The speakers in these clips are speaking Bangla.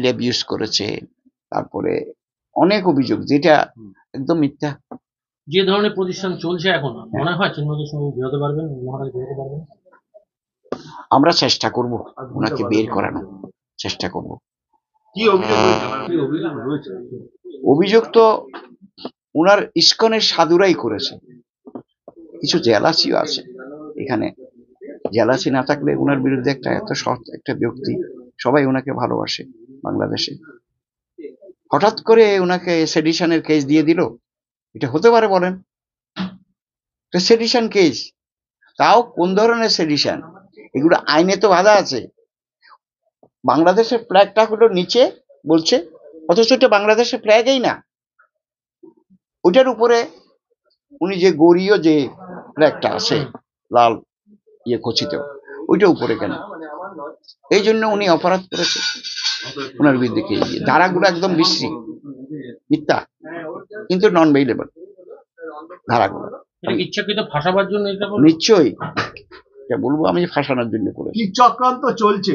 অ্যাবিউজ করেছে, তারপরে অনেক অভিযোগ যেটা একদম মিথ্যা। যে ধরনের প্রতিষ্ঠান চলছে এখন, মনে হয় চিন্ময়ের সঙ্গে বেরোতে পারবেন, মহারাজ বেরোতে পারবেন? আমরা চেষ্টা করব ওনাকে বের করানো, চেষ্টা করব। কি অভিযোগ রয়েছে? অভিযোগ তো ওনার ইস্কনের সাধুরাই করেছে, কিছু জেলাসিও আছে এখানে। জেলাসি না থাকলে ওনার বিরুদ্ধে একটা এত সৎ একটা ব্যক্তি, সবাই ওনাকে ভালোবাসে বাংলাদেশে, হঠাৎ করে ওনাকে সেডিশনের কেস দিয়ে দিল, এটা হতে পারে বলেন? সেডিশন কেস, তাও কোন ধরনের সেডিশন? এগুলো আইনে তো বাধা আছে। বাংলাদেশের ফ্ল্যাগটা হলো নিচে বলছে, অথচ এটা বাংলাদেশের ফ্ল্যাগই না, ওইটার উপরে উনি যে গড়ীয় যে ফ্ল্যাগটা আছে লাল খচিত, ওইটা উপরে কেন? এই জন্য উনি অপরাধ করেছে ওনার বিরুদ্ধে কেস দিয়ে। ধারাগুলো একদম বিশ্রী, মিথ্যা, কিন্তু নন বেইলেবল ধারাগুলো। ইচ্ছাকৃত ফাঁসাবার জন্য এটা নিশ্চয়ই, এটা বলবো আমি ফাঁসানোর জন্য করে। কি চক্রান্ত চলছে?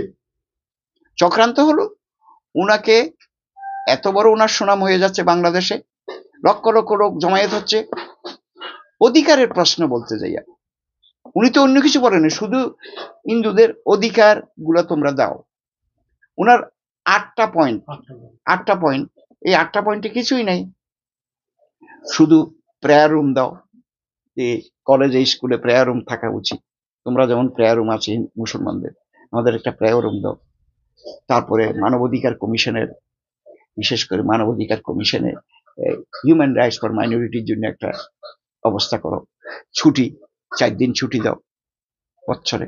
চক্রান্ত হলো উনাকে, এত বড় উনার সুনাম হয়ে যাচ্ছে বাংলাদেশে, লক্ষ লক্ষ লোক জমায়েত হচ্ছে, অধিকারের প্রশ্ন বলতে যাইয়া উনি তো অন্য কিছু বলেন, শুধু হিন্দুদের অধিকার গুলা তোমরা দাও। উনার 8টা পয়েন্ট, এই 8টা পয়েন্টে কিছুই নাই, শুধু প্রেয়ার রুম দাও, যে কলেজে স্কুলে প্রেয়ার রুম থাকা উচিত, তোমরা যেমন প্রেয়ার রুম আছে মুসলমানদের, আমাদের একটা প্রেয়ার রুম দাও। তারপরে মানবাধিকার কমিশনের, বিশেষ করে মানবাধিকার কমিশনে হিউম্যান রাইটস ফর মাইনরিটির জন্য একটা অবস্থা করো, ছুটি 4 দিন ছুটি দাও বছরে।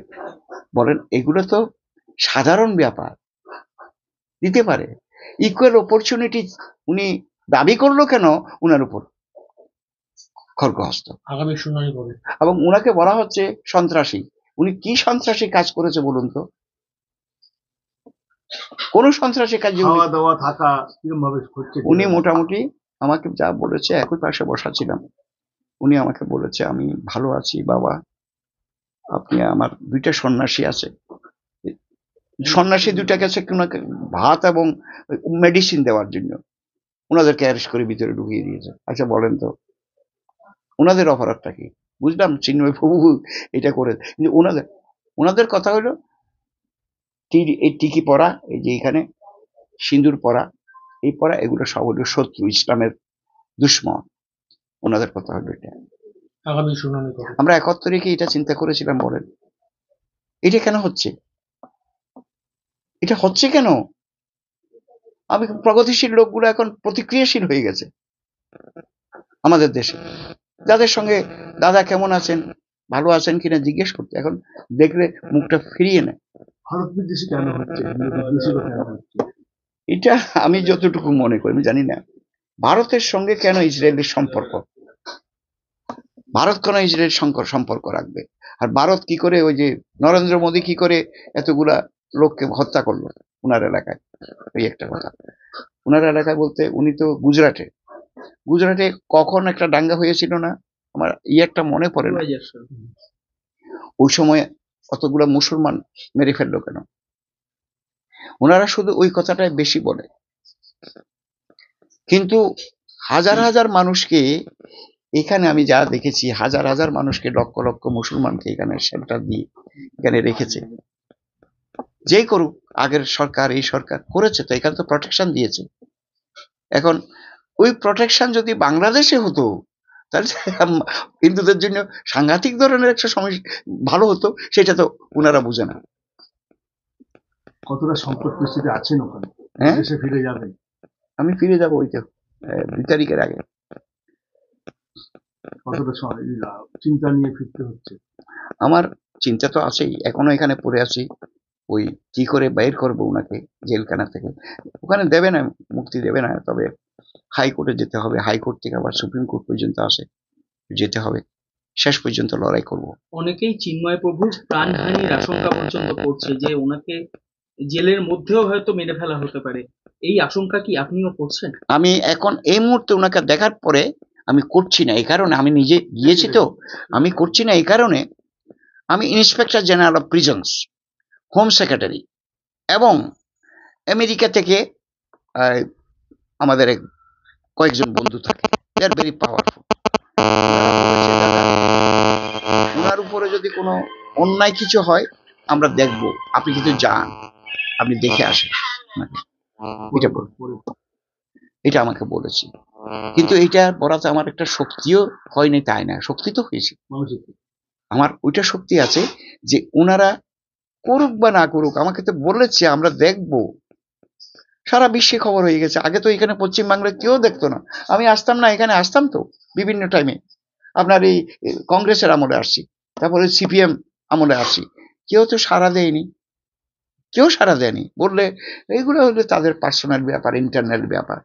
বলেন এগুলো তো সাধারণ ব্যাপার, দিতে পারে। ইকুয়াল অপরচুনিটি উনি দাবি করলো কেন উনার উপর খড়গহস্ত। আগামী শুনানি করে এবং উনাকে বলা হচ্ছে সন্ত্রাসী। উনি কি সন্ত্রাসী কাজ করেছে বলুন তো? কোন সন্ত্রাসী কাজ? খাওয়া দাওয়া থাকা কিরকম ভাবে হচ্ছে? উনি মোটামুটি আমাকে যা বলেছে, একই পাশে বসা ছিলাম, উনি আমাকে বলেছে আমি ভালো আছি বাবা, আপনি আমার 2টা সন্ন্যাসী আছে, সন্ন্যাসী 2টা গেছে ওনাকে ভাত এবং মেডিসিন দেওয়ার জন্য, ওনাদেরকে অ্যারেস্ট করে ভিতরে ঢুকিয়ে দিয়েছে। আচ্ছা বলেন তো ওনাদের অপরাধটা কি? বুঝলাম চিন্ময় প্রভু এটা করে, কিন্তু ওনাদের কথা হলো এই টিকি পরা, এই যে এখানে সিঁদুর পরা, এই পরা, এগুলো সব হলো শত্রু, ইসলামের দুশ্মন। ওনাদের কথা হলো এটা। আগামী শুনানি করে আমরা 71 কি এটা চিন্তা করেছিলাম? বলেন এটা কেন হচ্ছে? এটা হচ্ছে কেন? আমি প্রগতিশীল লোকগুলো এখন প্রতিক্রিয়াশীল হয়ে গেছে আমাদের দেশে, যাদের সঙ্গে দাদা কেমন আছেন, ভালো আছেন কিনা জিজ্ঞেস করতে, এখন দেখলে মুখটা ফিরিয়ে নেয়। ভারত বিদেশি কেন হচ্ছে? এটা আমি যতটুকু মনে করি, আমি জানি না ভারতের সঙ্গে কেন ইসরায়েলের সম্পর্ক, ভারত কেন ইসরায়েল সম্পর্ক রাখবে? আর ভারত কি করে, ওই যে নরেন্দ্র মোদী কি করে এতগুলা লোককে হত্যা করলো উনার এলাকায়? এই একটা কথা, উনার এলাকায় বলতে উনি তো গুজরাটে কখন একটা দাঙ্গা হয়েছিল না, আমার একটা মনে পড়ে না, ওই সময় কতগুলা মুসলমান মেরে ফেললো কেন? ওনারা শুধু ওই কথাটাই বেশি বলে, কিন্তু হাজার হাজার মানুষকে এখানে আমি যা দেখেছি, হাজার হাজার মানুষকে, লক্ষ লক্ষ মুসলমানকে এখানে সেন্টার দিয়ে এখানে রেখেছে। যেই করুক, আগের সরকার এই সরকার করেছে তো, এখানে তো প্রোটেকশন দিয়েছে। এখন ওই প্রোটেকশন যদি বাংলাদেশে হতো তাহলে হিন্দুদের জন্য সাংঘাতিক ধরনের একটা সমস্যা ভালো হতো, সেটা তো ওনারা বুঝে না। কতটা সংকট পরিস্থিতি আছেন ওখানে? হ্যাঁ, দেশে ফিরে যাবেন? আমি ফিরে যাবো ওই তো 2 তারিখের আগে। কতটা চিন্তা নিয়ে ফিরতে হচ্ছে? আমার চিন্তা তো আছেই, এখনো এখানে পড়ে আছি, ওই কি করে বাইর করবো ওনাকে জেলখানা থেকে। ওখানে দেবে না, মুক্তি দেবে না, তবে হাইকোর্টে যেতে হবে, হাইকোর্ট থেকে আবার সুপ্রিম কোর্ট পর্যন্ত আসে যেতে হবে, শেষ পর্যন্ত লড়াই করব। অনেকেই চিন্ময় প্রভুর প্রাণহানির আশঙ্কা পর্যন্ত করছে যে ওনাকে জেলের মধ্যেও হয়তো মেরে ফেলা হতে পারে, এই আশঙ্কা কি আপনিও করছেন? আমি এখন এই মুহূর্তে ওনাকে দেখার পরে আমি করছি না, এই কারণে আমি নিজে গিয়েছি তো, আমি করছি না এই কারণে আমি inspector general of prisons, home secretary এবং আমেরিকা থেকে আহ, আমাদের কয়েকজন বন্ধু থাকে, দে আর ভেরি পাওয়ারফুল। ওনার উপরে যদি কোনো অন্যায় কিছু হয় আমরা দেখব, আপনি কিন্তু যান, আপনি দেখে আসেন ওনাকে। এটা এটা আমাকে বলেছে। কিন্তু এইটা বলাতে আমার একটা শক্তিও হয়নি তাই না, শক্তি তো হয়েছে। মানুষের আমার ওইটা শক্তি আছে যে ওনারা করুক বা না করুক আমাকে তো বলেছে আমরা দেখব। সারা বিশ্বে খবর হয়ে গেছে। আগে তো এখানে পশ্চিমবাংলায় কেউ দেখতো না। আমি আসতাম না, এখানে আসতাম তো বিভিন্ন টাইমে। আপনার এই কংগ্রেসের আমলে আসছি, তারপরে সিপিএম আমলে আসছি, কেউ তো সাড়া দেয়নি, কেউ সাড়া দেয়নি। বললে এইগুলো হলো তাদের পার্সোনাল ব্যাপার, ইন্টারনাল ব্যাপার।